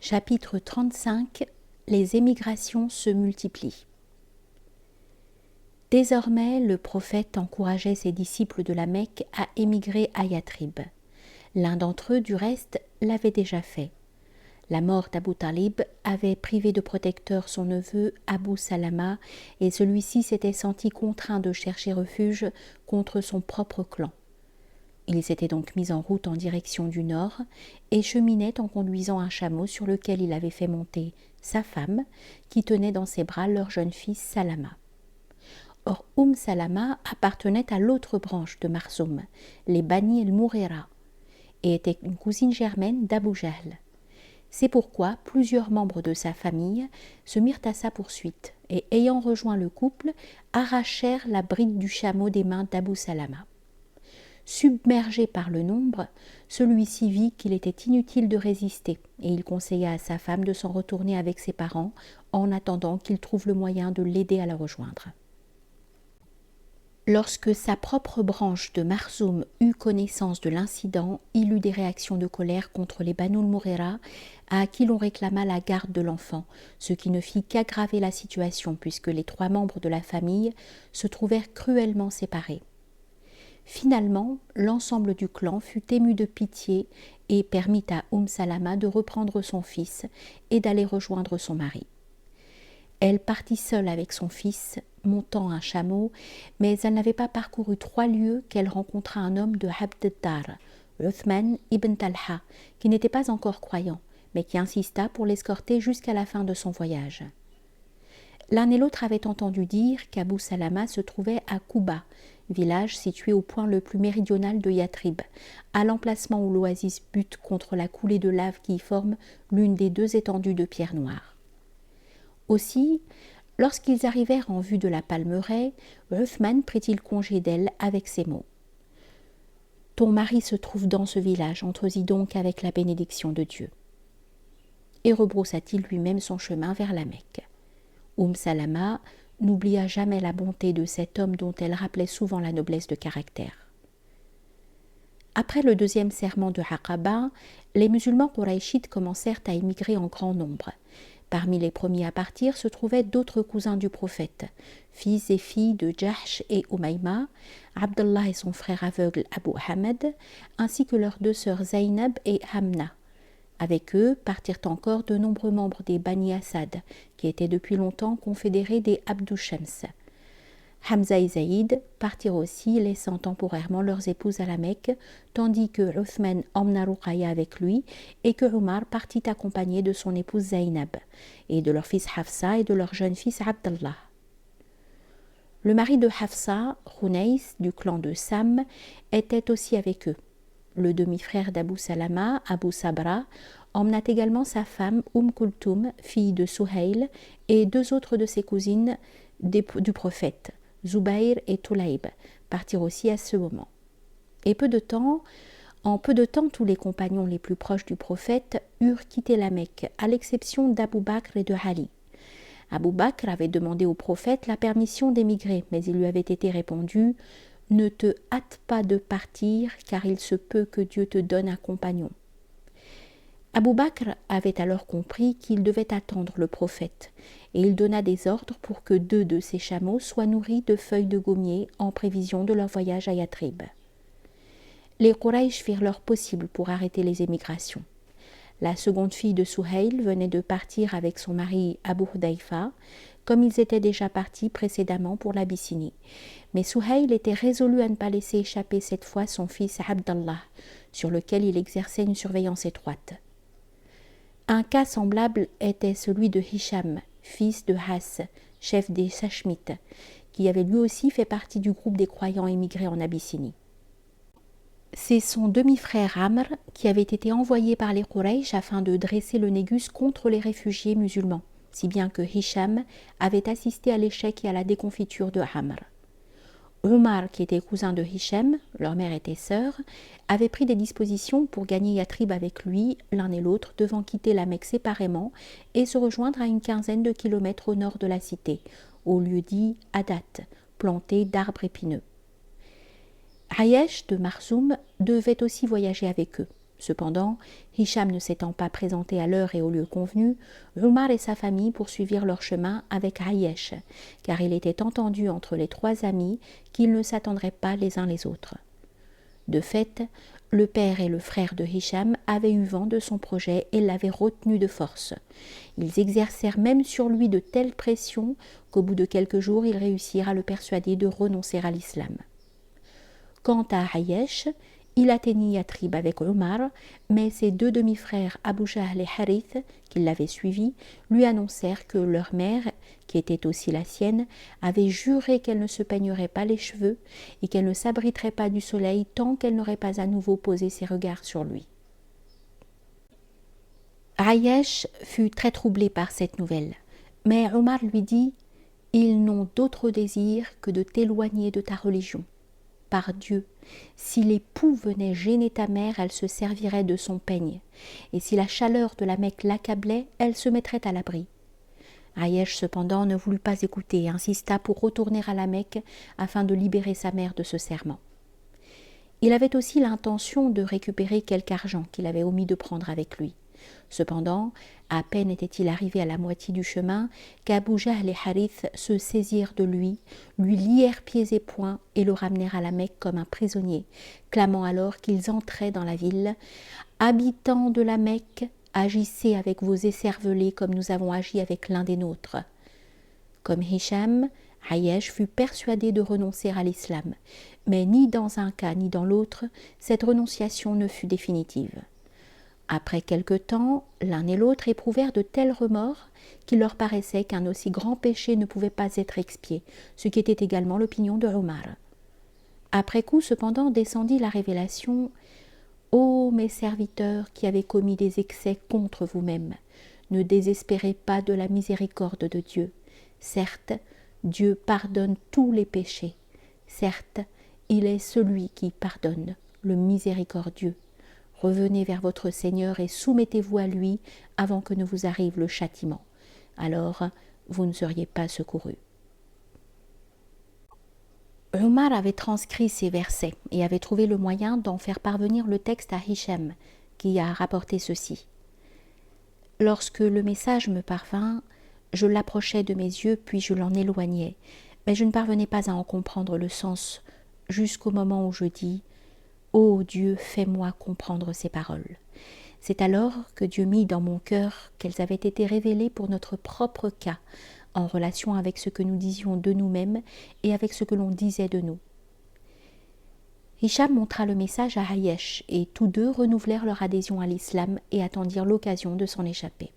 Chapitre 35. Les émigrations se multiplient. Désormais, le prophète encourageait ses disciples de la Mecque à émigrer à Yathrib. L'un d'entre eux, du reste, l'avait déjà fait. La mort d'Abu Talib avait privé de protecteur son neveu Abu Salama et celui-ci s'était senti contraint de chercher refuge contre son propre clan. Il s'était donc mis en route en direction du nord et cheminait en conduisant un chameau sur lequel il avait fait monter sa femme, qui tenait dans ses bras leur jeune fils Salama. Or, Salama appartenait à l'autre branche de Marzoum, les Bani el-Mourera, et était une cousine germaine d'Abu Jahl. C'est pourquoi plusieurs membres de sa famille se mirent à sa poursuite et, ayant rejoint le couple, arrachèrent la bride du chameau des mains d'Abu Salama. Submergé par le nombre, celui-ci vit qu'il était inutile de résister et il conseilla à sa femme de s'en retourner avec ses parents en attendant qu'il trouve le moyen de l'aider à la rejoindre. Lorsque sa propre branche de Marzoum eut connaissance de l'incident, il eut des réactions de colère contre les Banu al-Mourera à qui l'on réclama la garde de l'enfant, ce qui ne fit qu'aggraver la situation puisque les 3 membres de la famille se trouvèrent cruellement séparés. Finalement, l'ensemble du clan fut ému de pitié et permit à Salama de reprendre son fils et d'aller rejoindre son mari. Elle partit seule avec son fils, montant un chameau, mais elle n'avait pas parcouru 3 lieues qu'elle rencontra un homme de Abd ad-Dar, Uthman ibn Talha, qui n'était pas encore croyant, mais qui insista pour l'escorter jusqu'à la fin de son voyage. L'un et l'autre avaient entendu dire qu'Abu Salama se trouvait à Kouba, village situé au point le plus méridional de Yathrib, à l'emplacement où l'oasis bute contre la coulée de lave qui y forme l'une des 2 étendues de pierre noire. Aussi, lorsqu'ils arrivèrent en vue de la palmeraie, Uthman prit-il congé d'elle avec ces mots. « Ton mari se trouve dans ce village, entre-y donc avec la bénédiction de Dieu. » Et rebroussa-t-il lui-même son chemin vers la Mecque. Salama n'oublia jamais la bonté de cet homme dont elle rappelait souvent la noblesse de caractère. Après le 2e serment de Aqaba, les musulmans qurayshites commencèrent à émigrer en grand nombre. Parmi les premiers à partir se trouvaient d'autres cousins du prophète, fils et filles de Jahsh et Umayma, Abdallah et son frère aveugle Abu Hamad, ainsi que leurs 2 sœurs Zainab et Hamna. Avec eux partirent encore de nombreux membres des Bani Asad, qui étaient depuis longtemps confédérés des Abdu Shams. Hamza et Zaïd partirent aussi, laissant temporairement leurs épouses à la Mecque, tandis que Uthman emmena Ruqayya avec lui et que Omar partit accompagné de son épouse Zainab, et de leur fils Hafsa et de leur jeune fils Abdallah. Le mari de Hafsa, Khunays, du clan de Sam, était aussi avec eux. Le demi-frère d'Abu Salama, Abu Sabra, emmena également sa femme Kulthum, fille de Suhail, et 2 autres de ses cousines du prophète, Zubayr et Tulaib, partirent aussi à ce moment. Et en peu de temps, tous les compagnons les plus proches du prophète eurent quitté la Mecque, à l'exception d'Abu Bakr et de Ali. Abu Bakr avait demandé au prophète la permission d'émigrer, mais il lui avait été répondu « Ne te hâte pas de partir, car il se peut que Dieu te donne un compagnon. » Abu Bakr avait alors compris qu'il devait attendre le prophète, et il donna des ordres pour que 2 de ses chameaux soient nourris de feuilles de gommier en prévision de leur voyage à Yathrib. Les Quraysh firent leur possible pour arrêter les émigrations. La seconde fille de Suhail venait de partir avec son mari Abu Hudayfa, comme ils étaient déjà partis précédemment pour l'Abyssinie. Mais Suhail était résolu à ne pas laisser échapper cette fois son fils Abdallah, sur lequel il exerçait une surveillance étroite. Un cas semblable était celui de Hisham, fils de Has, chef des Sachmites, qui avait lui aussi fait partie du groupe des croyants émigrés en Abyssinie. C'est son demi-frère Amr qui avait été envoyé par les Quraysh afin de dresser le négus contre les réfugiés musulmans, si bien que Hisham avait assisté à l'échec et à la déconfiture de Amr. Omar, qui était cousin de Hisham, leur mère était sœur, avait pris des dispositions pour gagner Yathrib avec lui, l'un et l'autre devant quitter la Mecque séparément et se rejoindre à une 15aine de kilomètres au nord de la cité, au lieu dit Adat, planté d'arbres épineux. Ayesh de Marzoum devait aussi voyager avec eux. Cependant, Hicham ne s'étant pas présenté à l'heure et au lieu convenu, Omar et sa famille poursuivirent leur chemin avec Ayesh, car il était entendu entre les trois amis qu'ils ne s'attendraient pas les uns les autres. De fait, le père et le frère de Hicham avaient eu vent de son projet et l'avaient retenu de force. Ils exercèrent même sur lui de telles pressions qu'au bout de quelques jours, ils réussirent à le persuader de renoncer à l'islam. Quant à Ayesh, il atteignit Yatrib avec Omar, mais ses deux demi-frères Abu Jahl et Harith, qui l'avaient suivi, lui annoncèrent que leur mère, qui était aussi la sienne, avait juré qu'elle ne se peignerait pas les cheveux et qu'elle ne s'abriterait pas du soleil tant qu'elle n'aurait pas à nouveau posé ses regards sur lui. Ayesh fut très troublé par cette nouvelle, mais Omar lui dit « Ils n'ont d'autre désir que de t'éloigner de ta religion. Par Dieu, si l'époux venait gêner ta mère, elle se servirait de son peigne, et si la chaleur de la Mecque l'accablait, elle se mettrait à l'abri. » Ayesh cependant ne voulut pas écouter et insista pour retourner à la Mecque afin de libérer sa mère de ce serment. Il avait aussi l'intention de récupérer quelque argent qu'il avait omis de prendre avec lui. Cependant, à peine était-il arrivé à la moitié du chemin qu'Abu Jahl et Harith se saisirent de lui lièrent pieds et poings et le ramenèrent à la Mecque comme un prisonnier, clamant alors qu'ils entraient dans la ville. « Habitants de la Mecque, agissez avec vos écervelés comme nous avons agi avec l'un des nôtres. » Comme Hicham, Ayesh fut persuadé de renoncer à l'islam, mais ni dans un cas ni dans l'autre, cette renonciation ne fut définitive. Après quelque temps, l'un et l'autre éprouvèrent de tels remords qu'il leur paraissait qu'un aussi grand péché ne pouvait pas être expié, ce qui était également l'opinion de Omar. Après coup, cependant, descendit la révélation « Ô mes serviteurs qui avez commis des excès contre vous-mêmes, ne désespérez pas de la miséricorde de Dieu. Certes, Dieu pardonne tous les péchés. Certes, il est celui qui pardonne, le miséricordieux. Revenez vers votre Seigneur et soumettez-vous à lui avant que ne vous arrive le châtiment. Alors, vous ne seriez pas secourus. » Omar avait transcrit ces versets et avait trouvé le moyen d'en faire parvenir le texte à Hicham, qui a rapporté ceci. « Lorsque le message me parvint, je l'approchai de mes yeux puis je l'en éloignai, mais je ne parvenais pas à en comprendre le sens jusqu'au moment où je dis « Ô Dieu, fais-moi comprendre ces paroles. » C'est alors que Dieu mit dans mon cœur qu'elles avaient été révélées pour notre propre cas, en relation avec ce que nous disions de nous-mêmes et avec ce que l'on disait de nous. Hicham montra le message à Ayesh et tous deux renouvelèrent leur adhésion à l'islam et attendirent l'occasion de s'en échapper.